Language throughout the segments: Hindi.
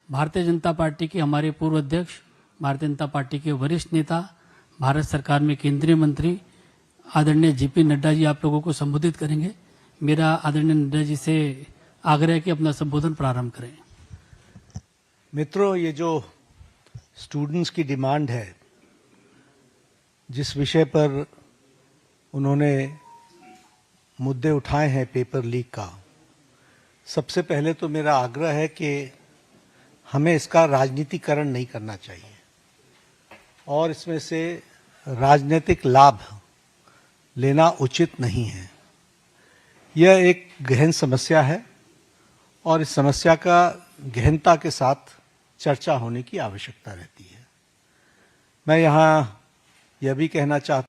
भारतीय जनता पार्टी के हमारे पूर्व अध्यक्ष, भारतीय जनता पार्टी के वरिष्ठ नेता, भारत सरकार में केंद्रीय मंत्री आदरणीय जेपी नड्डा जी आप लोगों को संबोधित करेंगे। मेरा आदरणीय नड्डा जी से आग्रह है कि अपना संबोधन प्रारंभ करें। मित्रों, ये जो स्टूडेंट्स की डिमांड है, जिस विषय पर उन्होंने मुद्दे उठाए हैं पेपर लीक का, सबसे पहले तो मेरा आग्रह है कि हमें इसका राजनीतिकरण नहीं करना चाहिए और इसमें से राजनीतिक लाभ लेना उचित नहीं है। यह एक गहन समस्या है और इस समस्या का गहनता के साथ चर्चा होने की आवश्यकता रहती है। मैं यहाँ यह भी कहना चाहता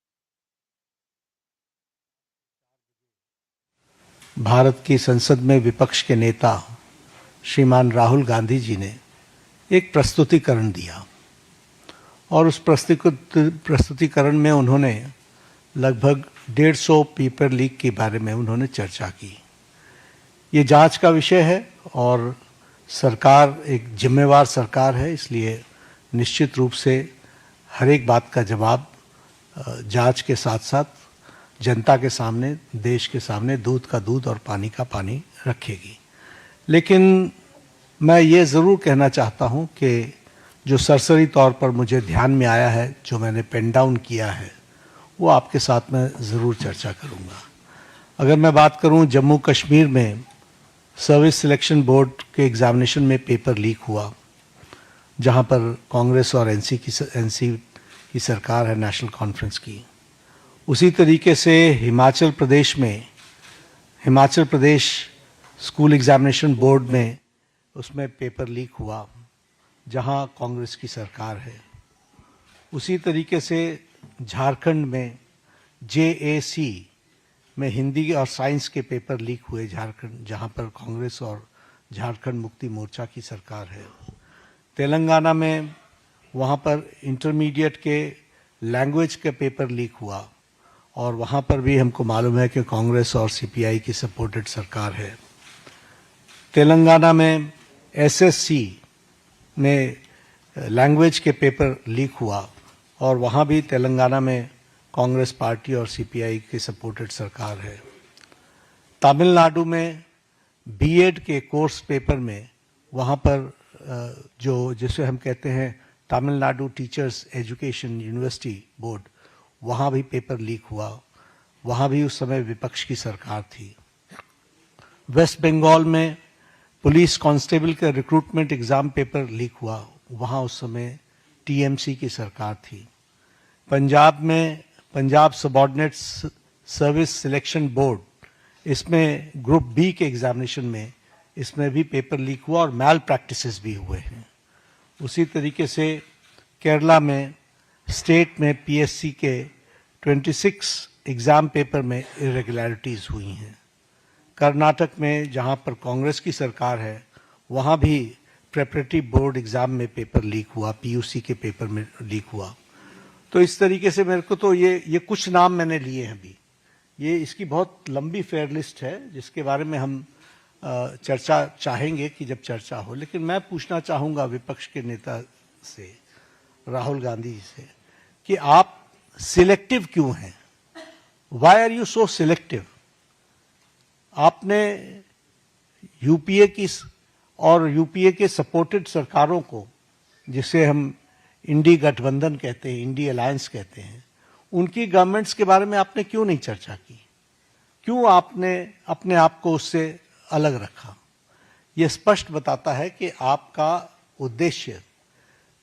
हूं, भारत की संसद में विपक्ष के नेता श्रीमान राहुल गांधी जी ने एक प्रस्तुतिकरण दिया और उस प्रस्तुतिकरण में उन्होंने लगभग 150 पेपर लीक के बारे में उन्होंने चर्चा की। ये जांच का विषय है और सरकार एक जिम्मेवार सरकार है, इसलिए निश्चित रूप से हर एक बात का जवाब जांच के साथ साथ जनता के सामने, देश के सामने दूध का दूध और पानी का पानी रखेगी। लेकिन मैं ये ज़रूर कहना चाहता हूँ कि जो सरसरी तौर पर मुझे ध्यान में आया है, जो मैंने पेन डाउन किया है, वो आपके साथ में ज़रूर चर्चा करूँगा। अगर मैं बात करूँ, जम्मू कश्मीर में सर्विस सिलेक्शन बोर्ड के एग्जामिनेशन में पेपर लीक हुआ, जहाँ पर कांग्रेस और एनसी की सरकार है, नेशनल कॉन्फ्रेंस की। उसी तरीके से Himachal Pradesh school examination board में उसमें पेपर लीक हुआ, जहाँ कांग्रेस की सरकार है। उसी तरीके से झारखंड में JAC में हिंदी और साइंस के पेपर लीक हुए झारखंड, जहाँ पर कांग्रेस और झारखंड मुक्ति मोर्चा की सरकार है। तेलंगाना में वहाँ पर इंटरमीडिएट के लैंग्वेज का पेपर लीक हुआ और वहाँ पर भी हमको मालूम है कि कांग्रेस और CPI की सपोर्टेड सरकार है। तेलंगाना में SSC में लैंग्वेज के पेपर लीक हुआ और वहाँ भी तेलंगाना में कांग्रेस पार्टी और CPI की सपोर्टेड सरकार है। तमिलनाडु में BEd के कोर्स पेपर में वहाँ पर जिसे हम कहते हैं Tamil Nadu teachers education university board, वहाँ भी पेपर लीक हुआ। वहाँ भी उस समय विपक्ष की सरकार थी। वेस्ट बंगाल में पुलिस कांस्टेबल का रिक्रूटमेंट एग्जाम पेपर लीक हुआ, वहाँ उस समय TMC की सरकार थी। पंजाब में Punjab subordinate service selection board, इसमें ग्रुप B के एग्जामिनेशन में इसमें भी पेपर लीक हुआ और मैल प्रैक्टिसेस भी हुए हैं। उसी तरीके से केरला में स्टेट में PSC के 26 एग्ज़ाम पेपर में इरेगुलरिटीज़ हुई हैं। कर्नाटक में जहाँ पर कांग्रेस की सरकार है, वहाँ भी प्रेपरेटरी बोर्ड एग्ज़ाम में पेपर लीक हुआ, PUC के पेपर में लीक हुआ। तो इस तरीके से मेरे को तो ये कुछ नाम मैंने लिए हैं अभी। ये इसकी बहुत लंबी फेयर लिस्ट है जिसके बारे में हम चर्चा चाहेंगे कि जब चर्चा हो। लेकिन मैं पूछना चाहूँगा विपक्ष के नेता से, राहुल गांधी जी से, कि आप सिलेक्टिव क्यों हैं? Why are you so selective? आपने UPA की और UPA के सपोर्टेड सरकारों को, जिसे हम इंडी गठबंधन कहते हैं, इंडी अलायंस कहते हैं, उनकी गवर्नमेंट्स के बारे में आपने क्यों नहीं चर्चा की? क्यों आपने अपने आप को उससे अलग रखा? यह स्पष्ट बताता है कि आपका उद्देश्य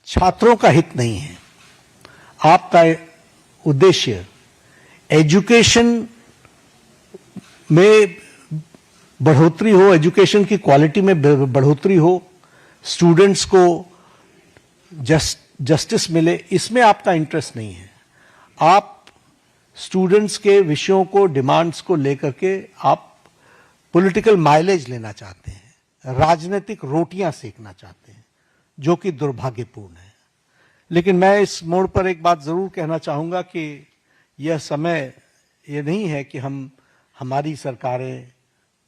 छात्रों का हित नहीं है। आपका उद्देश्य एजुकेशन में बढ़ोतरी हो, एजुकेशन की क्वालिटी में बढ़ोतरी हो, स्टूडेंट्स को जस्टिस मिले, इसमें आपका इंटरेस्ट नहीं है। आप स्टूडेंट्स के विषयों को, डिमांड्स को लेकर के आप पॉलिटिकल माइलेज लेना चाहते हैं, राजनीतिक रोटियां सेकना चाहते हैं, जो कि दुर्भाग्यपूर्ण है। लेकिन मैं इस मोड़ पर एक बात जरूर कहना चाहूंगा कि यह समय ये नहीं है कि हमारी सरकारें,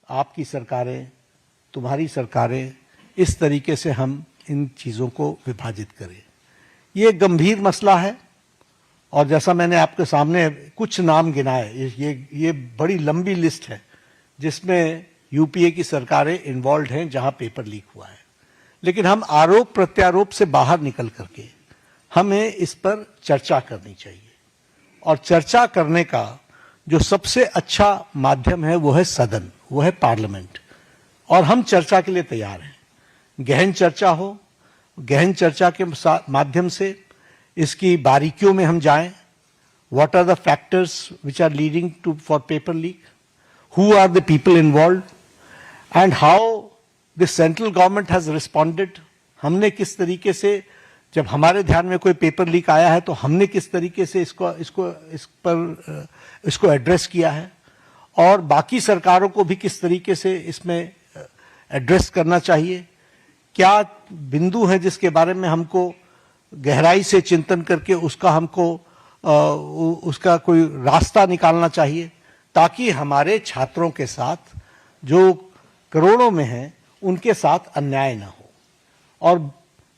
आपकी सरकारें, तुम्हारी सरकारें, इस तरीके से हम इन चीज़ों को विभाजित करें। ये एक गंभीर मसला है और जैसा मैंने आपके सामने कुछ नाम गिनाए, ये बड़ी लंबी लिस्ट है जिसमें यूपीए की सरकारें इन्वॉल्व हैं जहां पेपर लीक हुआ है। लेकिन हम आरोप प्रत्यारोप से बाहर निकल करके हमें इस पर चर्चा करनी चाहिए और चर्चा करने का जो सबसे अच्छा माध्यम है वो है सदन, वो है पार्लियामेंट। और हम चर्चा के लिए तैयार हैं। गहन चर्चा हो, गहन चर्चा के माध्यम से इसकी बारीकियों में हम जाएं। What are the factors which are leading to for paper leak, who are the people involve and how the central government has responded. हमने किस तरीके से, जब हमारे ध्यान में कोई पेपर लीक आया है तो हमने किस तरीके से इसको एड्रेस किया है और बाकी सरकारों को भी किस तरीके से इसमें एड्रेस करना चाहिए। क्या बिंदु है जिसके बारे में हमको गहराई से चिंतन करके उसका कोई रास्ता निकालना चाहिए ताकि हमारे छात्रों के साथ जो करोड़ों में हैं उनके साथ अन्याय न हो। और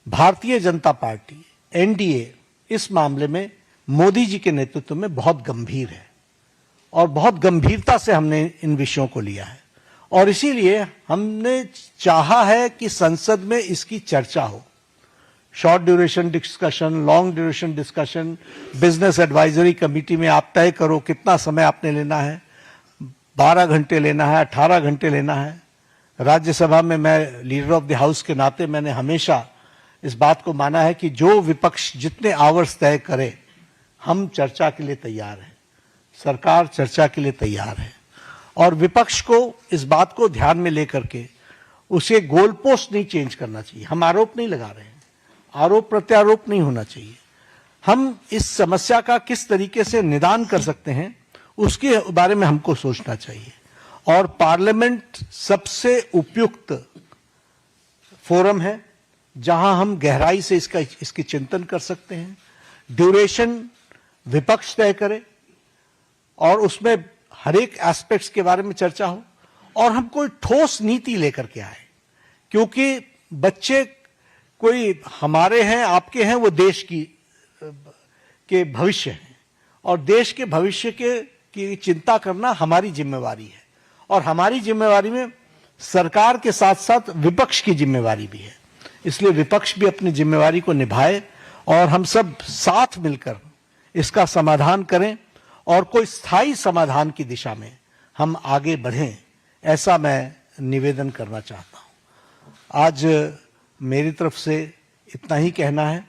भारतीय जनता पार्टी एनडीए इस मामले में मोदी जी के नेतृत्व में बहुत गंभीर है और बहुत गंभीरता से हमने इन विषयों को लिया है और इसीलिए हमने चाहा है कि संसद में इसकी चर्चा हो। Short duration discussion, long duration discussion, business advisory committee में आप तय करो कितना समय आपने लेना है, 12 घंटे लेना है, 18 घंटे लेना है। राज्यसभा में मैं लीडर ऑफ द हाउस के नाते मैंने हमेशा इस बात को माना है कि जो विपक्ष जितने आवर्स तय करे हम चर्चा के लिए तैयार हैं, सरकार चर्चा के लिए तैयार है और विपक्ष को इस बात को ध्यान में लेकर के उसे गोल पोस्ट नहीं चेंज करना चाहिए। हम आरोप नहीं लगा रहे हैं, आरोप प्रत्यारोप नहीं होना चाहिए। हम इस समस्या का किस तरीके से निदान कर सकते हैं उसके बारे में हमको सोचना चाहिए और पार्लियामेंट सबसे उपयुक्त फोरम है जहां हम गहराई से इसकी चिंतन कर सकते हैं। ड्यूरेशन विपक्ष तय करे और उसमें हर एक एस्पेक्ट्स के बारे में चर्चा हो और हम कोई ठोस नीति लेकर के आए, क्योंकि बच्चे कोई हमारे हैं, आपके हैं, वो देश के भविष्य हैं और देश के भविष्य की चिंता करना हमारी जिम्मेवारी है और हमारी जिम्मेवारी में सरकार के साथ साथ विपक्ष की जिम्मेवारी भी है। इसलिए विपक्ष भी अपनी जिम्मेवारी को निभाए और हम सब साथ मिलकर इसका समाधान करें और कोई स्थायी समाधान की दिशा में हम आगे बढ़ें, ऐसा मैं निवेदन करना चाहता हूं। आज मेरी तरफ से इतना ही कहना है।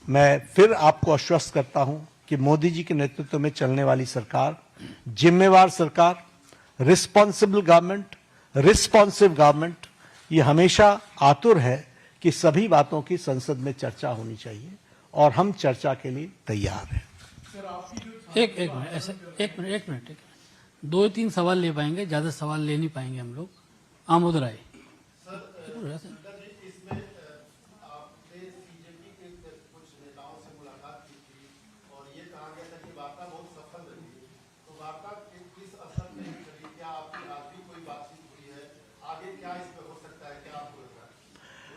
मैं फिर आपको आश्वस्त करता हूं कि मोदी जी के नेतृत्व में चलने वाली सरकार जिम्मेवार सरकार, रिस्पॉन्सिबल गवर्नमेंट, रिस्पॉन्सिव गवर्नमेंट, ये हमेशा आतुर है कि सभी बातों की संसद में चर्चा होनी चाहिए और हम चर्चा के लिए तैयार हैं। एक मिनट 2-3 सवाल ले पाएंगे, ज्यादा सवाल ले नहीं पाएंगे हम लोग। आमोद राय।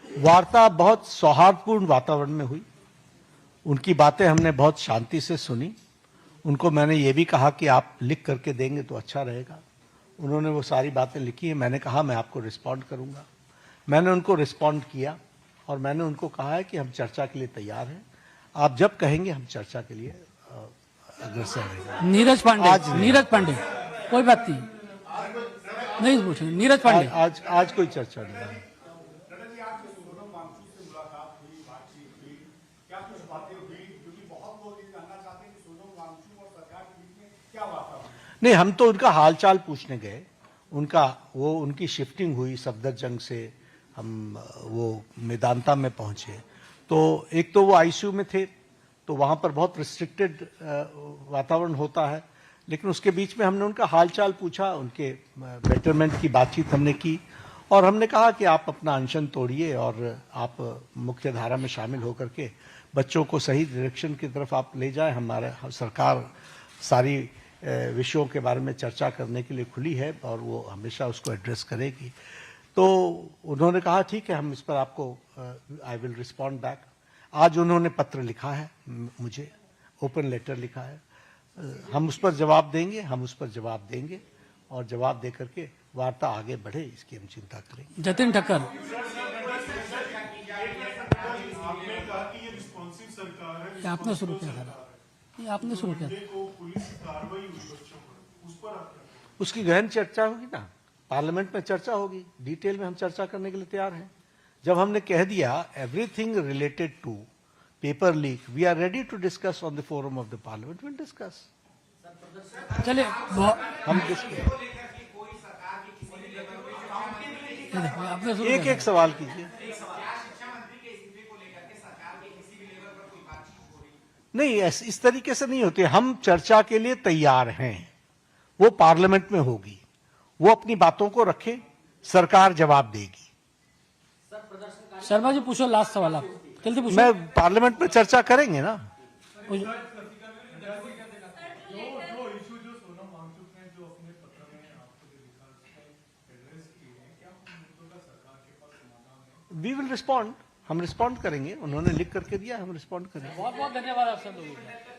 वार्ता बहुत सौहार्दपूर्ण वातावरण में हुई। उनकी बातें हमने बहुत शांति से सुनी। उनको मैंने ये भी कहा कि आप लिख करके देंगे तो अच्छा रहेगा। उन्होंने वो सारी बातें लिखी हैं। मैंने कहा मैं आपको रिस्पॉन्ड करूंगा। मैंने उनको रिस्पॉन्ड किया और मैंने उनको कहा है कि हम चर्चा के लिए तैयार हैं। आप जब कहेंगे हम चर्चा के लिए अग्रसर रहेंगे। नीरज पांडे कोई बात नहीं पूछेंगे। नीरज पांडे आज कोई चर्चा नहीं है। नहीं, हम तो उनका हालचाल पूछने गए। उनकी शिफ्टिंग हुई सफदरजंग से, हम वो मेदांता में पहुंचे। तो एक तो वो आईसीयू में थे तो वहां पर बहुत रिस्ट्रिक्टेड वातावरण होता है, लेकिन उसके बीच में हमने उनका हालचाल पूछा, उनके बेटरमेंट की बातचीत हमने की और हमने कहा कि आप अपना अनशन तोड़िए और आप मुख्य धारा में शामिल होकर के बच्चों को सही डायरेक्शन की तरफ आप ले जाएं। हमारा सरकार सारी विषयों के बारे में चर्चा करने के लिए खुली है और वो हमेशा उसको एड्रेस करेगी। तो उन्होंने कहा ठीक है, हम इस पर आपको आई विल रिस्पॉन्ड बैक। आज उन्होंने पत्र लिखा है मुझे, ओपन लेटर लिखा है, हम उस पर जवाब देंगे और जवाब दे करके वार्ता आगे बढ़े, इसकी हम चिंता करेंगे। जतिन ठक्कर, ये आपने शुरू किया था, ये आपने शुरू किया था। उसकी गहन चर्चा होगी ना, पार्लियामेंट में चर्चा होगी, डिटेल में हम चर्चा करने के लिए तैयार हैं। जब हमने कह दिया everything related to paper leak, we are ready to discuss on the forum of the parliament, will discuss. चलिए हम डिस्कस, आपने शुरू एक किया एक सवाल कीजिए। नहीं, इस तरीके से नहीं होते। हम चर्चा के लिए तैयार हैं, वो पार्लियामेंट में होगी, वो अपनी बातों को रखे, सरकार जवाब देगी। था। शर्मा जी पूछो, लास्ट सवाल आप जल्दी पूछो। मैं पार्लियामेंट में चर्चा करेंगे ना। वी विल रिस्पॉन्ड, हम रिस्पॉन्ड करेंगे, उन्होंने लिख करके दिया, हम रिस्पॉन्ड करेंगे। बहुत बहुत धन्यवाद आप सब लोगों का।